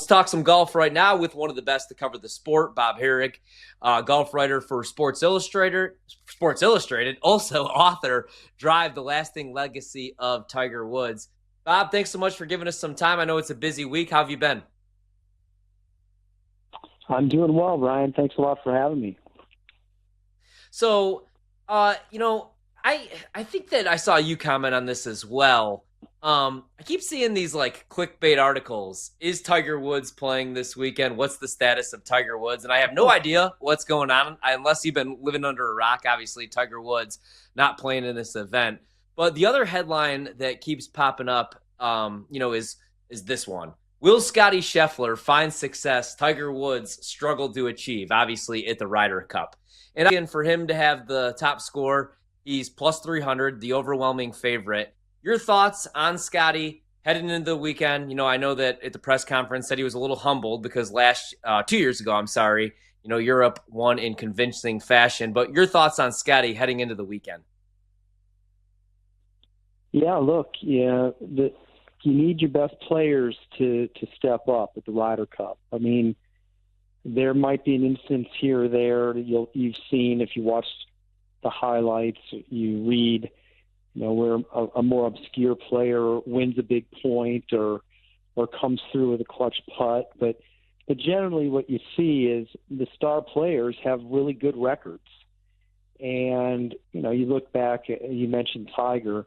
let's talk some golf right now with one of the best to cover the sport, Bob Harig, golf writer for Sports Illustrated, also author, Drive, the Lasting Legacy of Tiger Woods. Bob, thanks so much for giving us some time. I know it's a busy week. How have you been? I'm doing well, Ryan. Thanks a lot for having me. So, I think that I saw you comment on this as well. I keep seeing these like clickbait articles. Is Tiger Woods playing this weekend? What's the status of Tiger Woods? And I have no idea what's going on unless you've been living under a rock. Obviously, Tiger Woods not playing in this event. But the other headline that keeps popping up, is this one. Will Scottie Scheffler find success Tiger Woods struggled to achieve, obviously, at the Ryder Cup? And again, for him to have the top score, he's plus 300, the overwhelming favorite. Your thoughts on Scottie heading into the weekend? I know that at the press conference said he was a little humbled because 2 years ago, Europe won in convincing fashion. But your thoughts on Scottie heading into the weekend? Yeah, look, you need your best players to step up at the Ryder Cup. I mean, there might be an instance here or there that you've seen if you watch the highlights, you read, where a more obscure player wins a big point or comes through with a clutch putt. But generally what you see is the star players have really good records. And, you look back, you mentioned Tiger,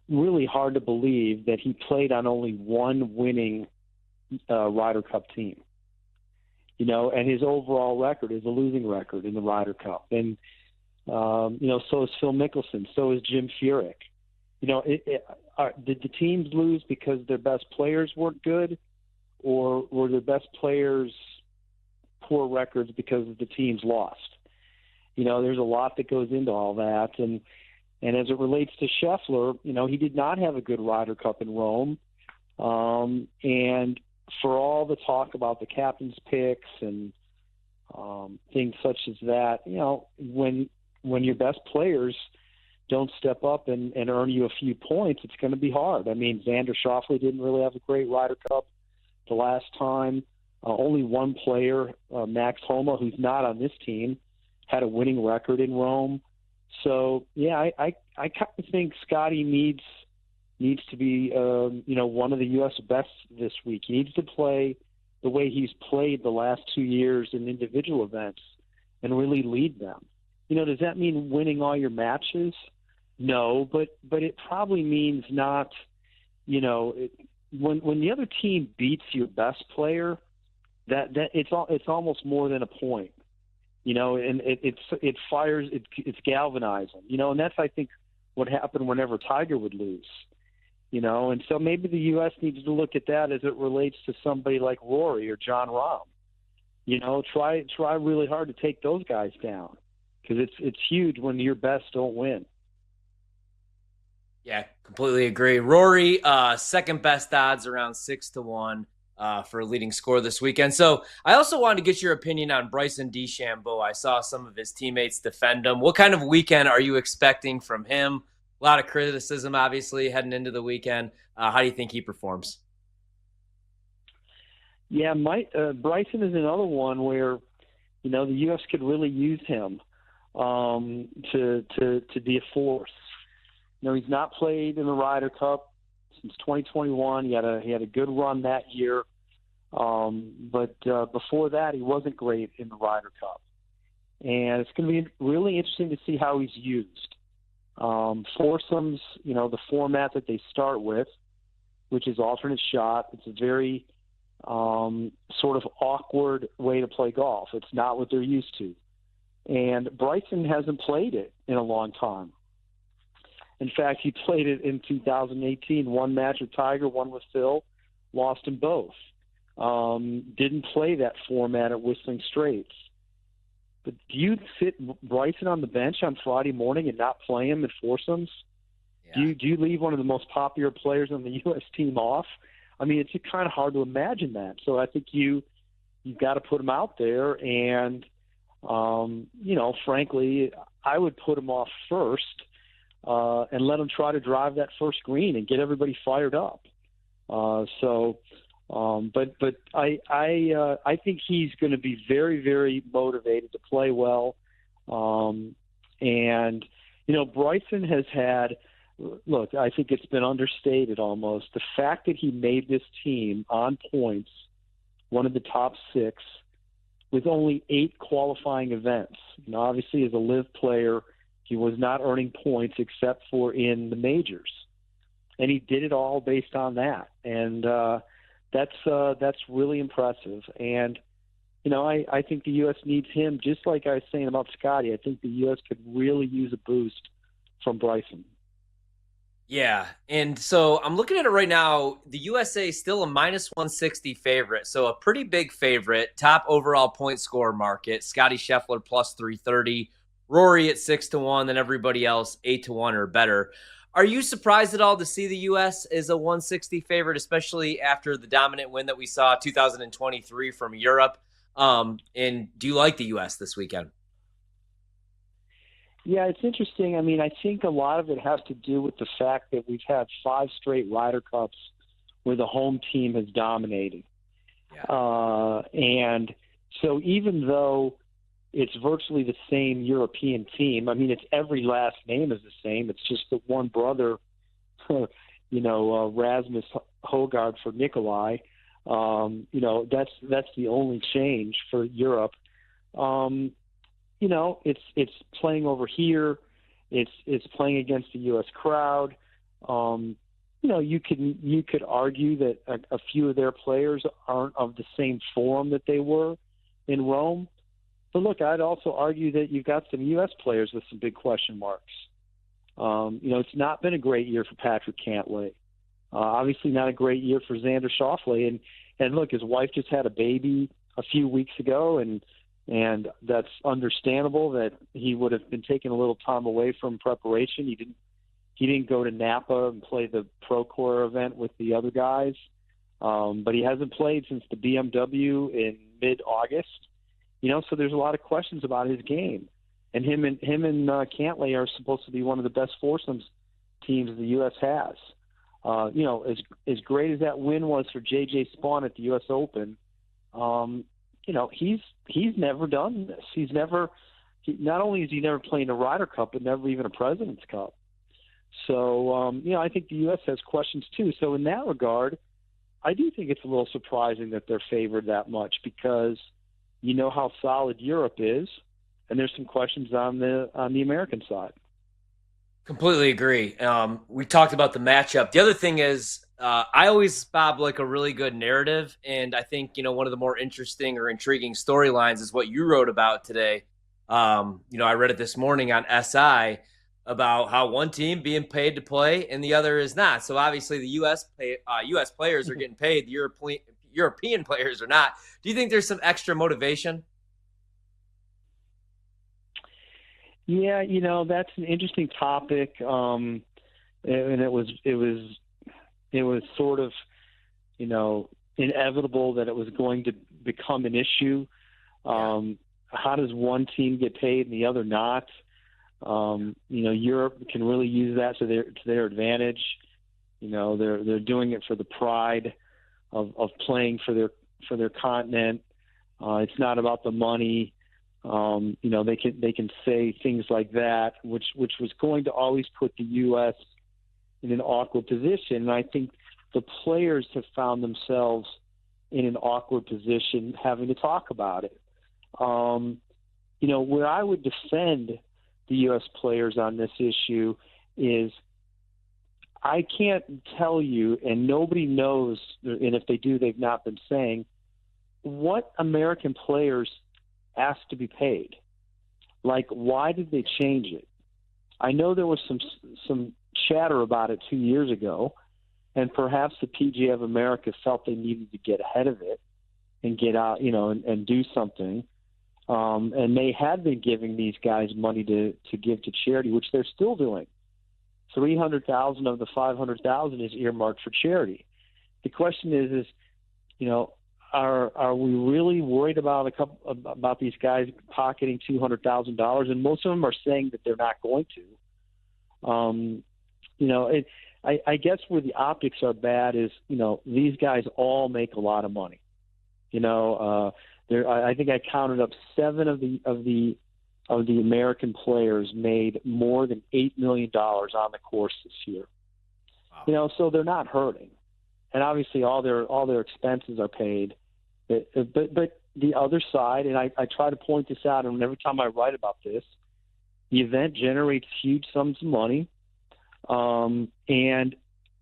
really hard to believe that he played on only one winning Ryder Cup team. And his overall record is a losing record in the Ryder Cup. And, so is Phil Mickelson, so is Jim Furyk. Did the teams lose because their best players weren't good, or were their best players poor records because the teams lost? There's a lot that goes into all that. And as it relates to Scheffler, he did not have a good Ryder Cup in Rome. And for all the talk about the captain's picks and things such as that, when your best players don't step up and earn you a few points, it's going to be hard. I mean, Xander Schauffele didn't really have a great Ryder Cup the last time. Only one player, Max Homa, who's not on this team, had a winning record in Rome. So, yeah, I kind of think Scottie needs to be, one of the U.S. best this week. He needs to play the way he's played the last 2 years in individual events and really lead them. Does that mean winning all your matches? No, but it probably means not, when the other team beats your best player, that it's almost more than a point, and it fires, it's galvanizing, and that's, I think, what happened whenever Tiger would lose. And so maybe the U.S. needs to look at that as it relates to somebody like Rory or John Rahm. Try really hard to take those guys down, because it's huge when your best don't win. Yeah, completely agree. Rory, second best odds, around 6-1 for a leading score this weekend. So I also wanted to get your opinion on Bryson DeChambeau. I saw some of his teammates defend him. What kind of weekend are you expecting from him? A lot of criticism, obviously, heading into the weekend. How do you think he performs? Yeah, Bryson is another one where, the U.S. could really use him to be a force. He's not played in the Ryder Cup since 2021. He had a good run that year, but before that, he wasn't great in the Ryder Cup. And it's going to be really interesting to see how he's used. Foursomes, the format that they start with, which is alternate shot. It's a very sort of awkward way to play golf. It's not what they're used to. And Bryson hasn't played it in a long time. In fact, he played it in 2018, one match with Tiger, one with Phil, lost in both. Didn't play that format at Whistling Straits. But do you sit Bryson on the bench on Friday morning and not play him in foursomes? Yeah. Do you leave one of the most popular players on the U.S. team off? I mean, it's kind of hard to imagine that. So I think you've got to put him out there. And, frankly, I would put him off first and let him try to drive that first green and get everybody fired up. So But I think he's going to be very, very motivated to play well. And Bryson has had. Look, I think it's been understated almost. The fact that he made this team on points, one of the top 6, with only 8 qualifying events. Obviously, as a live player, he was not earning points except for in the majors, and he did it all based on that. And that's really impressive. And I think the U.S. needs him, just like I was saying about Scottie. I think the U.S. could really use a boost from Bryson. Yeah, and so I'm looking at it right now. The USA is still a minus 160 favorite, so a pretty big favorite. Top overall point scorer market. Scottie Scheffler plus 330, Rory at 6-1, then everybody else 8-1 or better. Are you surprised at all to see the U.S. as a 160 favorite, especially after the dominant win that we saw 2023 from Europe? And do you like the U.S. this weekend? Yeah, it's interesting. I mean, I think a lot of it has to do with the fact that we've had 5 straight Ryder Cups where the home team has dominated. Yeah. And so even though it's virtually the same European team, I mean, it's every last name is the same. It's just the one brother, Rasmus Højgaard for Nikolai. That's the only change for Europe. It's playing over here. It's playing against the U.S. crowd. You could argue that a few of their players aren't of the same form that they were in Rome. But look, I'd also argue that you've got some U.S. players with some big question marks. It's not been a great year for Patrick Cantlay. Obviously not a great year for Xander Schauffele. And look, his wife just had a baby a few weeks ago, and that's understandable that he would have been taking a little time away from preparation. He didn't go to Napa and play the Procore event with the other guys, but he hasn't played since the BMW in mid-August. So there's a lot of questions about his game, and him and Cantlay are supposed to be one of the best foursomes teams the U.S. has. As great as that win was for J.J. Spaun at the U.S. Open. He's never done this. Not only has he never played in a Ryder Cup, but never even a President's Cup. So, I think the U.S. has questions too. So in that regard, I do think it's a little surprising that they're favored that much, because you know how solid Europe is, and there's some questions on the American side. Completely agree. We talked about the matchup. The other thing is, I always, Bob, like a really good narrative. And I think, one of the more interesting or intriguing storylines is what you wrote about today. I read it this morning on SI about how one team being paid to play and the other is not. So obviously the U.S. players are getting paid. The European players are not. Do you think there's some extra motivation? Yeah, that's an interesting topic. And it was sort of, inevitable that it was going to become an issue. How does one team get paid and the other not? Europe can really use that to their advantage. They're doing it for the pride of playing for their continent. It's not about the money. They can say things like that, which was going to always put the U.S. in an awkward position. And I think the players have found themselves in an awkward position having to talk about it. Where I would defend the U.S. players on this issue is I can't tell you, and nobody knows, and if they do, they've not been saying, what American players asked to be paid. Like, why did they change it? I know there was some chatter about it 2 years ago, and perhaps the PGA of America felt they needed to get ahead of it and get out, and do something. And they had been giving these guys money to give to charity, which they're still doing. 300,000 of the 500,000 is earmarked for charity. The question is, are we really worried about about these guys pocketing $200,000? And most of them are saying that they're not going to. I guess where the optics are bad is, these guys all make a lot of money. I think I counted up 7 of the American players made more than $8 million on the course this year. Wow. So they're not hurting, and obviously all their expenses are paid. But the other side, and I try to point this out, and every time I write about this, the event generates huge sums of money, and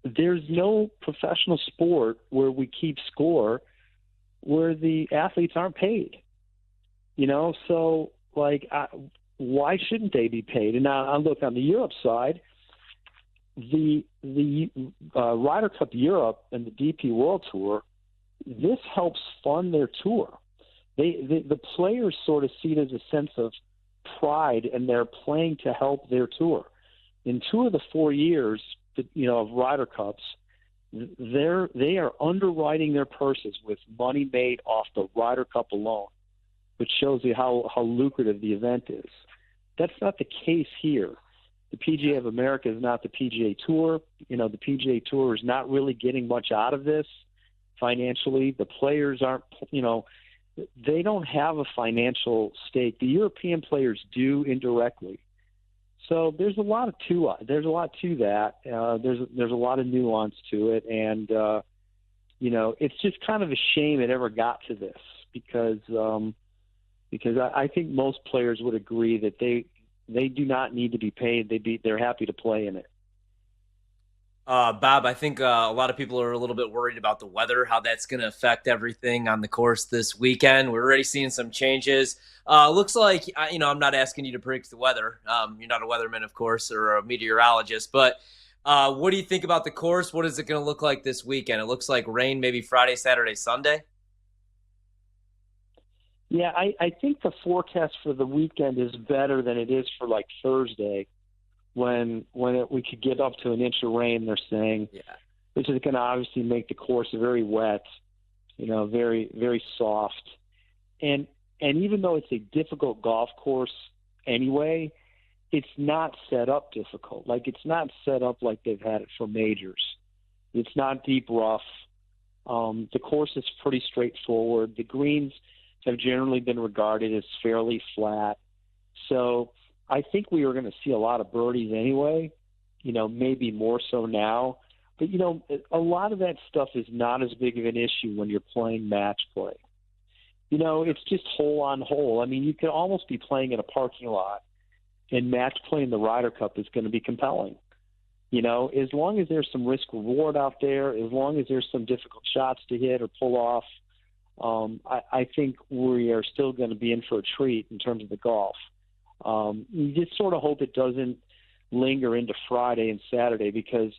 there's no professional sport where we keep score where the athletes aren't paid. So why shouldn't they be paid? And now I look on the Europe side, the Ryder Cup Europe and the DP World Tour. This helps fund their tour. The players sort of see it as a sense of pride, and they're playing to help their tour. In 2 of the 4 years, of Ryder Cups, they are underwriting their purses with money made off the Ryder Cup alone, which shows you how lucrative the event is. That's not the case here. The PGA of America is not the PGA Tour. The PGA Tour is not really getting much out of this financially. The players aren't, they don't have a financial stake. The European players do indirectly. So there's a lot to that. There's a lot of nuance to it, and it's just kind of a shame it ever got to this because I think most players would agree that they do not need to be paid. They're happy to play in it. Bob, I think a lot of people are a little bit worried about the weather, how that's going to affect everything on the course this weekend. We're already seeing some changes. Looks like, I'm not asking you to predict the weather. You're not a weatherman, of course, or a meteorologist. But what do you think about the course? What is it going to look like this weekend? It looks like rain maybe Friday, Saturday, Sunday. Yeah, I think the forecast for the weekend is better than it is for Thursday. When we could get up to an inch of rain, they're saying, which is going to obviously make the course very wet, very, very soft. And even though it's a difficult golf course anyway, it's not set up difficult. It's not set up like they've had it for majors. It's not deep rough. The course is pretty straightforward. The greens have generally been regarded as fairly flat. So I think we are going to see a lot of birdies anyway, maybe more so now. But, a lot of that stuff is not as big of an issue when you're playing match play. It's just hole on hole. I mean, you could almost be playing in a parking lot, and match play in the Ryder Cup is going to be compelling. As long as there's some risk reward out there, as long as there's some difficult shots to hit or pull off, I think we are still going to be in for a treat in terms of the golf. You just sort of hope it doesn't linger into Friday and Saturday, because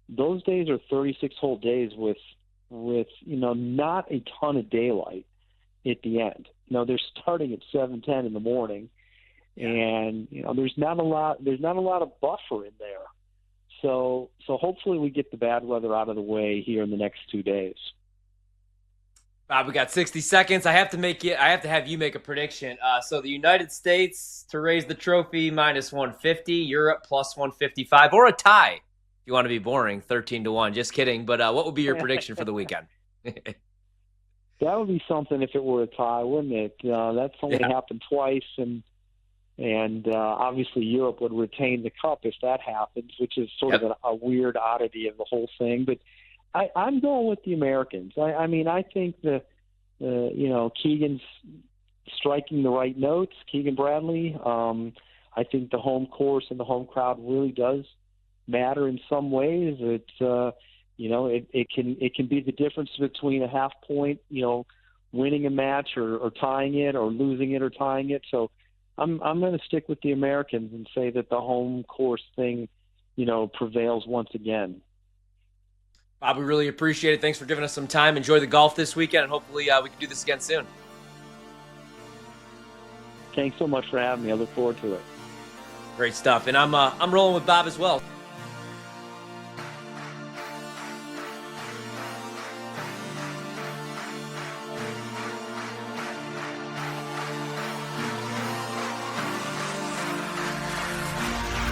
those days are 36-hole days with not a ton of daylight at the end. They're starting at 7:10 in the morning, and there's not a lot of buffer in there. So hopefully we get the bad weather out of the way here in the next 2 days. Bob, we got 60 seconds. I have to have you make a prediction. So the United States to raise the trophy -150, Europe +155, or a tie. If you want to be boring, 13-1. Just kidding. But what would be your prediction for the weekend? That would be something if it were a tie, wouldn't it? That's only happened twice, and obviously Europe would retain the cup if that happens, which is sort of a weird oddity of the whole thing. But I'm going with the Americans. I think Keegan's striking the right notes, Keegan Bradley. I think the home course and the home crowd really does matter in some ways. It can be the difference between a half point, winning a match or tying it, or losing it or tying it. So I'm going to stick with the Americans and say that the home course thing, prevails once again. Bob, we really appreciate it. Thanks for giving us some time. Enjoy the golf this weekend, and hopefully we can do this again soon. Thanks so much for having me. I look forward to it. Great stuff. And I'm rolling with Bob as well.